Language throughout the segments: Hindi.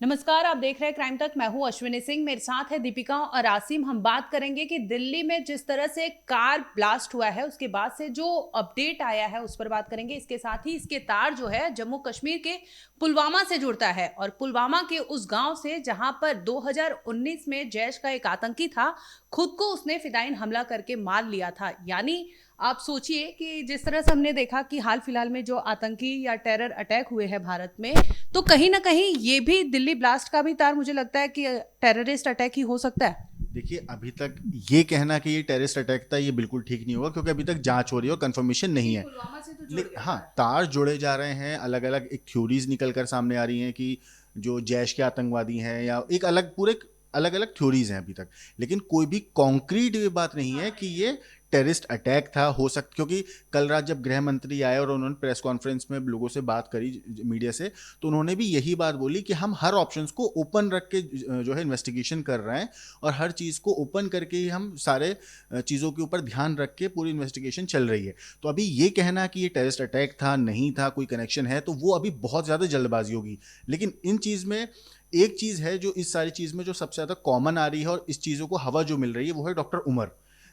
नमस्कार, आप देख रहे हैं क्राइम तक। मैं हूं अश्विनी सिंह, मेरे साथ है दीपिका और आसिम। हम बात करेंगे कि दिल्ली में जिस तरह से कार ब्लास्ट हुआ है उसके बाद से जो अपडेट आया है उस पर बात करेंगे। इसके साथ ही इसके तार जो है जम्मू कश्मीर के पुलवामा से जुड़ता है और पुलवामा के उस गांव से जहां पर 2019 में जैश का एक आतंकी था, खुद को उसने फिदायीन हमला करके मार लिया था। यानी आप सोचिए कि जिस तरह से हमने देखा कि हाल फिलहाल में जो आतंकी या टेरर अटैक हुए हैं भारत में, तो कहीं ना कहीं ये भी दिल्ली ब्लास्ट का भी तार मुझे लगता है कि टेररिस्ट अटैक ही हो सकता है। देखिए, अभी तक ये कहना कि ये टेररिस्ट अटैक था, ये बिल्कुल ठीक नहीं होगा, क्योंकि अभी तक जांच हो रही है और कंफर्मेशन नहीं है। पुलवामा से तो जुड़ गया हाँ, था। तार जुड़े जा रहे हैं, अलग अलग एक थ्योरीज निकल कर सामने आ रही हैं कि जो जैश के आतंकवादी हैं, या एक अलग पूरे अलग अलग थ्योरीज हैं अभी तक। लेकिन कोई भी कॉन्क्रीट ये बात नहीं है कि ये टेररिस्ट अटैक था। हो सकता, क्योंकि कल रात जब गृह मंत्री आए और उन्होंने प्रेस कॉन्फ्रेंस में लोगों से बात करी, मीडिया से, तो उन्होंने भी यही बात बोली कि हम हर ऑप्शंस को ओपन रख के जो है इन्वेस्टिगेशन कर रहे हैं, और हर चीज़ को ओपन करके ही हम सारे चीज़ों के ऊपर ध्यान रख के पूरी इन्वेस्टिगेशन चल रही है। तो अभी ये कहना कि ये टेररिस्ट अटैक था, नहीं था, कोई कनेक्शन है, तो वो अभी बहुत ज़्यादा जल्दबाजी होगी। लेकिन इन चीज़ में एक चीज़ है जो इस सारी चीज़ में जो सबसे ज़्यादा कॉमन आ रही है और इस चीज़ों को हवा जो मिल रही है, वो है डॉक्टर उमर,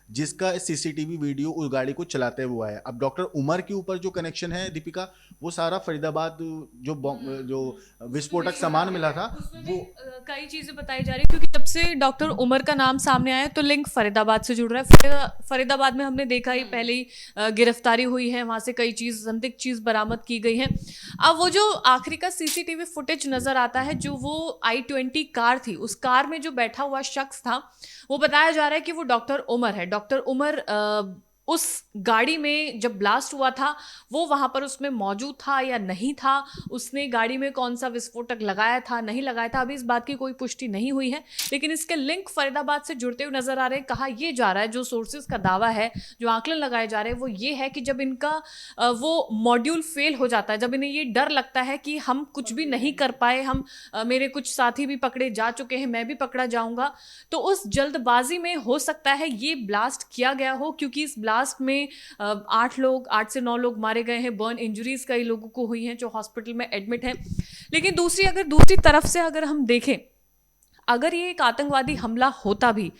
जिसका सीसीटीवी वीडियो उस गाड़ी को चलाते हुए आया। अब डॉक्टर उमर के ऊपर जो कनेक्शन है दीपिका, वो सारा फरीदाबाद जो जो विस्फोटक सामान मिला था उसमें भी वो। कई चीजें बताई जा रही है, क्योंकि जब से डॉक्टर उमर का नाम सामने आया तो लिंक फरीदाबाद से जुड़ रहा है। फरीदाबाद में हमने देखा ही, पहले ही गिरफ्तारी हुई है, वहां से कई चीज संदिग्ध चीज बरामद की गई है। अब वो जो आखिरी का सीसीटीवी फुटेज नजर आता है, जो वो i20 कार थी, उस कार में जो बैठा हुआ शख्स था, वो बताया जा रहा है कि वो डॉक्टर उमर है। डॉक्टर उमर उस गाड़ी में जब ब्लास्ट हुआ था, वो वहां पर उसमें मौजूद था या नहीं था, उसने गाड़ी में कौन सा विस्फोटक लगाया था नहीं लगाया था, अभी इस बात की कोई पुष्टि नहीं हुई है। लेकिन इसके लिंक फरीदाबाद से जुड़ते हुए नजर आ रहे हैं। कहा यह जा रहा है, जो सोर्सेज का दावा है, जो आकलन लगाए जा रहे हैं, वो ये है कि जब इनका वो मॉड्यूल फेल हो जाता है, जब इन्हें ये डर लगता है कि हम कुछ भी नहीं कर पाए, हम मेरे कुछ साथी भी पकड़े जा चुके हैं, मैं भी पकड़ा जाऊंगा, तो उस जल्दबाजी में हो सकता है ये ब्लास्ट किया गया हो। क्योंकि इस ब्लास्ट में 8 से 9 लोग मारे गए हैं, बर्न इंजरीज कई लोगों को हुई हैं जो हॉस्पिटल में एडमिट हैं। लेकिन दूसरी तरफ से अगर हम देखें, अगर ये एक आतंकवादी हमला होता भी,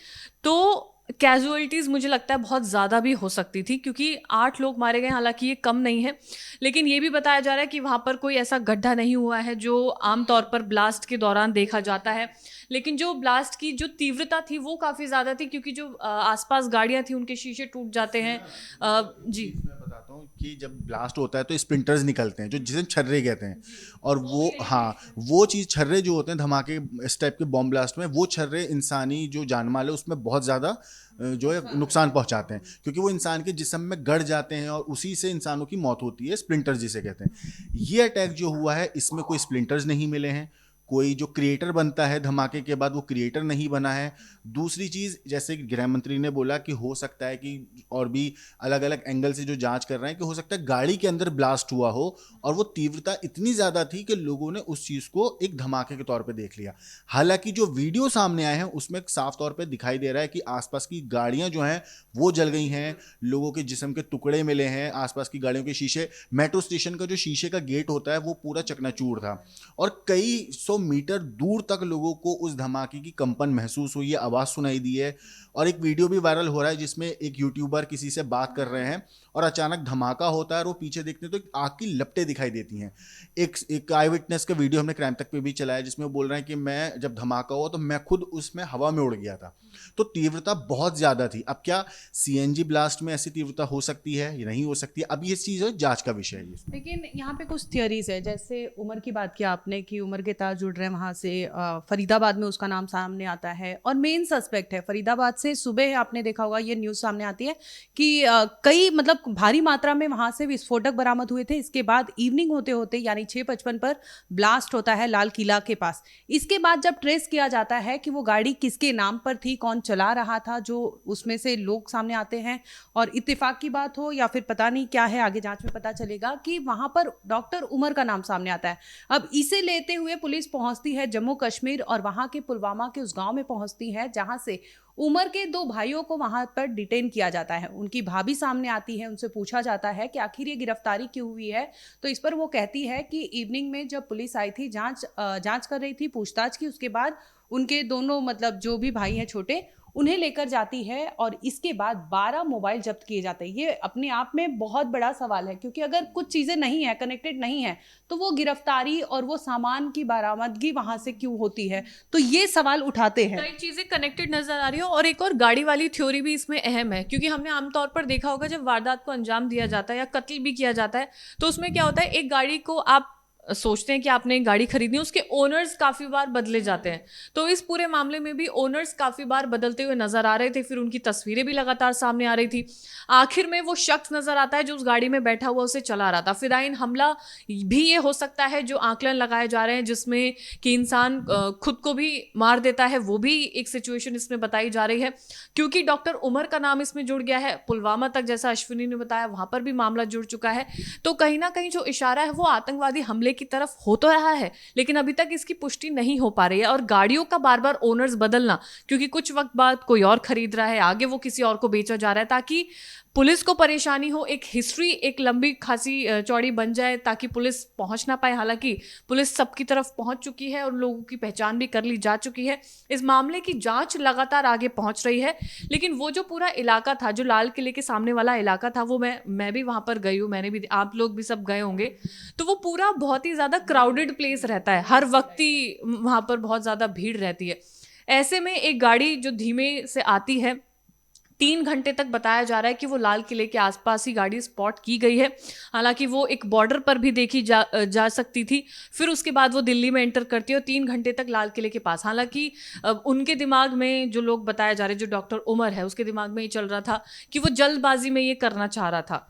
तो कैजुअलिटीज मुझे लगता है बहुत ज़्यादा भी हो सकती थी, क्योंकि 8 लोग मारे गए, हालांकि ये कम नहीं है। लेकिन ये भी बताया जा रहा है कि वहाँ पर कोई ऐसा गड्ढा नहीं हुआ है जो आमतौर पर ब्लास्ट के दौरान देखा जाता है। लेकिन जो ब्लास्ट की जो तीव्रता थी वो काफ़ी ज़्यादा थी, क्योंकि जो आसपास गाड़ियाँ थी उनके शीशे टूट जाते हैं। एक जी। चीज़ मैं बताता हूँ कि जब ब्लास्ट होता है तो स्प्लिंटर्स निकलते हैं, जो जिसे छर्रे कहते हैं। और वो, हाँ, वो चीज़, छर्रे जो होते हैं धमाके इस टाइप के बॉम्ब ब्लास्ट में, वो छर्रे इंसानी जो जानमाल है उसमें बहुत ज़्यादा जो है नुकसान पहुंचाते हैं, क्योंकि वो इंसान के जिस्म में गड़ जाते हैं और उसी से इंसानों की मौत होती है, स्प्लिंटर्स जिसे कहते हैं। ये अटैक जो हुआ है, इसमें कोई स्प्लिंटर्स नहीं मिले हैं, कोई जो क्रिएटर बनता है धमाके के बाद वो क्रिएटर नहीं बना है। दूसरी चीज़, जैसे गृह मंत्री ने बोला कि हो सकता है कि, और भी अलग अलग एंगल से जो जांच कर रहे हैं, कि हो सकता है गाड़ी के अंदर ब्लास्ट हुआ हो और वो तीव्रता इतनी ज़्यादा थी कि लोगों ने उस चीज़ को एक धमाके के तौर पे देख लिया। हालांकि जो वीडियो सामने आए हैं उसमें साफ तौर पे दिखाई दे रहा है कि आसपास की गाड़ियां जो हैं वो जल गई हैं, लोगों के जिस्म के टुकड़े मिले हैं, आसपास की गाड़ियों के शीशे, मेट्रो स्टेशन का जो शीशे का गेट होता है वो पूरा चकनाचूर था, और कई 100 मीटर दूर तक लोगों को उस धमाके की कंपन महसूस हुई है, आवाज़ सुनाई दी है। और एक वीडियो भी वायरल हो रहा है जिसमें एक यूट्यूबर किसी से बात कर रहे हैं और अचानक धमाका होता है और वो पीछे देखते हैं तो आग की लपटें दिखाई देती हैं। एक आई विटनेस का वीडियो हमने क्राइम तक पे भी चलाया, जिसमें वो बोल रहे हैं कि मैं जब धमाका हुआ तो मैं खुद उसमें हवा में उड़ गया था। तो तीव्रता बहुत ज़्यादा थी। अब क्या सीएनजी ब्लास्ट में ऐसी तीव्रता हो सकती है या नहीं हो सकती है, अब ये चीज़ है, जांच का विषय है। लेकिन यहाँ पे कुछ थियरीज है, जैसे उमर की बात किया आपने कि उमर के तार जुड़ रहे हैं वहाँ से, फरीदाबाद में उसका नाम सामने आता है और मेन सस्पेक्ट है फरीदाबाद से। सुबह आपने देखा होगा ये न्यूज़ सामने आती है कि कई मतलब भारी मात्रा में वहाँ से विस्फोटक बरामद हुए थे। इसके बाद इवनिंग होते होते यानी 6:55 पर ब्लास्ट होता है लाल किला के पास। इसके बाद जब ट्रेस किया जाता है कि वो गाड़ी किसके नाम पर थी, कौन चला रहा था, जो उसमें से लोग सामने आते हैं, और इत्तेफाक की बात हो या फिर पता नहीं क्या है, आगे जांच में पता चलेगा कि वहां पर डॉक्टर उमर का नाम सामने आता है। अब इसे लेते हुए पुलिस पहुंचती है जम्मू कश्मीर और वहां के पुलवामा के उस गांव में पहुंचती है जहां से उमर के 2 भाइयों को वहां पर डिटेन किया जाता है। उनकी भाभी सामने आती है, उनसे पूछा जाता है कि आखिर ये गिरफ्तारी क्यों हुई है। तो इस पर वो कहती है कि इवनिंग में जब पुलिस आई थी, जांच कर रही थी, पूछताछ की, उसके बाद उनके दोनों मतलब जो भी भाई हैं छोटे, उन्हें लेकर जाती है और इसके बाद 12 मोबाइल जब्त किए जाते हैं। ये अपने आप में बहुत बड़ा सवाल है, क्योंकि अगर कुछ चीज़ें नहीं है, कनेक्टेड नहीं है, तो वो गिरफ्तारी और वो सामान की बरामदगी वहां से क्यों होती है? तो ये सवाल उठाते हैं। कई चीजें कनेक्टेड नजर आ रही हो, और एक और गाड़ी वाली थ्योरी भी इसमें अहम है, क्योंकि हमने आमतौर पर देखा होगा जब वारदात को अंजाम दिया जाता है या कत्ल भी किया जाता है, तो उसमें क्या होता है, एक गाड़ी को आप सोचते हैं कि आपने एक गाड़ी खरीदनी है, उसके ओनर्स काफी बार बदले जाते हैं। तो इस पूरे मामले में भी ओनर्स काफी बार बदलते हुए नजर आ रहे थे, फिर उनकी तस्वीरें भी लगातार सामने आ रही थी। आखिर में वो शख्स नजर आता है जो उस गाड़ी में बैठा हुआ उसे चला रहा था। फिदायीन हमला भी ये हो सकता है जो आकलन लगाए जा रहे हैं, जिसमें कि इंसान खुद को भी मार देता है, वो भी एक सिचुएशन इसमें बताई जा रही है, क्योंकि डॉक्टर उमर का नाम इसमें जुड़ गया है। पुलवामा तक, जैसा अश्विनी ने बताया, वहां पर भी मामला जुड़ चुका है। तो कहीं ना कहीं जो इशारा है वो आतंकवादी हमले की तरफ हो तो रहा है, लेकिन अभी तक इसकी पुष्टि नहीं हो पा रही है। और गाड़ियों का बार बार ओनर्स बदलना, क्योंकि कुछ वक्त बाद कोई और खरीद रहा है, आगे वो किसी और को बेचा जा रहा है, ताकि पुलिस को परेशानी हो, एक हिस्ट्री एक लंबी खासी चौड़ी बन जाए, ताकि पुलिस पहुंच ना पाए। हालांकि पुलिस सबकी तरफ पहुंच चुकी है और लोगों की पहचान भी कर ली जा चुकी है। इस मामले की जांच लगातार आगे पहुंच रही है, लेकिन वो जो पूरा इलाका था, जो लाल किले के सामने वाला इलाका था, वो मैं भी वहां पर गई हूँ, मैंने भी, आप लोग भी सब गए होंगे, तो वो पूरा बहुत ही ज्यादा क्राउडेड प्लेस रहता है, हर वक्त ही वहां पर बहुत ज्यादा भीड़ रहती है। ऐसे में एक गाड़ी जो धीमे से आती है, 3 घंटे तक बताया जा रहा है कि वो लाल किले के आसपास ही गाड़ी स्पॉट की गई है। हालांकि वो एक बॉर्डर पर भी देखी जा सकती थी, फिर उसके बाद वो दिल्ली में एंटर करती है और 3 घंटे तक लाल किले के पास। हालांकि उनके दिमाग में जो लोग बताया जा रहे हैं, जो डॉक्टर उमर है, उसके दिमाग में ये चल रहा था कि वो जल्दबाजी में ये करना चाह रहा था।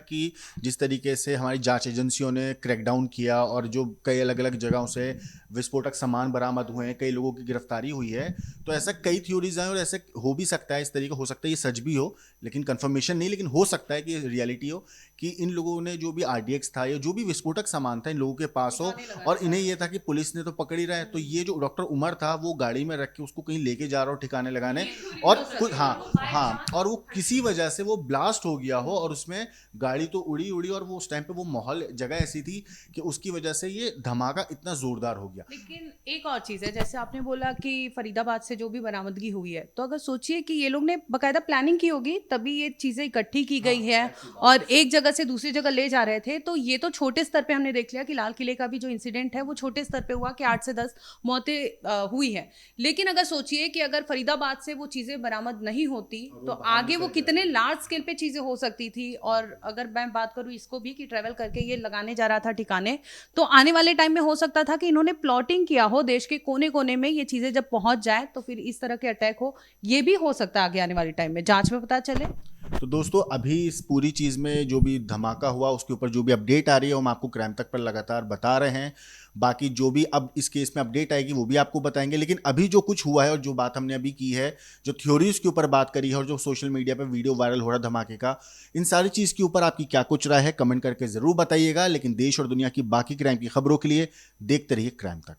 कि जिस तरीके से हमारी जांच एजेंसियों ने क्रैकडाउन किया और जो कई अलग अलग जगहों से विस्फोटक सामान बरामद हुए हैं, कई लोगों की गिरफ्तारी हुई है, तो ऐसा कई थ्योरीज हैं और ऐसे हो भी सकता है, इस तरीके हो सकता है ये सच भी हो, लेकिन कंफर्मेशन नहीं, लेकिन हो सकता है कि रियलिटी हो कि इन लोगों ने जो भी आरडीएक्स था या जो भी विस्फोटक सामान था इन लोगों के पास हो, और इन्हें ये था कि पुलिस ने तो पकड़ ही रहा है, तो ये जो डॉक्टर उमर था वो गाड़ी में रख के उसको कहीं लेके जा रहा हो ठिकाने लगाने, और खुद हाँ और वो किसी वजह से वो ब्लास्ट हो गया हो और उसमें गाड़ी तो उड़ी और वो उस टाइम पे वो माहौल जगह ऐसी थी कि उसकी वजह से ये धमाका इतना जोरदार हो गया। लेकिन एक और चीज़ है, जैसे आपने बोला कि फरीदाबाद से जो भी बरामदगी हुई है, तो अगर सोचिए कि ये लोग ने बाकायदा प्लानिंग की होगी, तभी ये चीज़ें इकट्ठी की गई है और एक जगह से दूसरी जगह ले जा रहे थे। तो ये तो छोटे स्तर पे हमने देख लिया कि लाल किले का भी जो इंसिडेंट है वो छोटे स्तर पे हुआ कि 8 से 10 मौतें हुई है। लेकिन अगर सोचिए कि अगर फरीदाबाद से वो चीज़ें बरामद नहीं होती तो आगे वो कितने लार्ज स्केल पे चीज़ें हो सकती थी। और अगर मैं बात करूँ इसको भी कि ट्रैवल करके ये लगाने जा रहा था ठिकाने, तो आने वाले टाइम में हो सकता था कि इन्होंने प्लॉटिंग किया हो देश के कोने कोने में, ये चीजें जब पहुंच जाए तो फिर इस तरह के अटैक हो, ये भी हो सकता है आगे आने वाले टाइम में, जांच में पता चले। तो दोस्तों अभी इस पूरी चीज़ में जो भी धमाका हुआ उसके ऊपर जो भी अपडेट आ रही है हम आपको क्राइम तक पर लगातार बता रहे हैं। बाकी जो भी अब इस केस में अपडेट आएगी वो भी आपको बताएंगे, लेकिन अभी जो कुछ हुआ है और जो बात हमने अभी की है, जो थ्योरीज के ऊपर बात करी है और जो सोशल मीडिया पर वीडियो वायरल हो रहा है धमाके का, इन सारी चीज़ के ऊपर आपकी क्या कुछ राय है कमेंट करके ज़रूर बताइएगा। लेकिन देश और दुनिया की बाकी क्राइम की खबरों के लिए देखते रहिए क्राइम तक।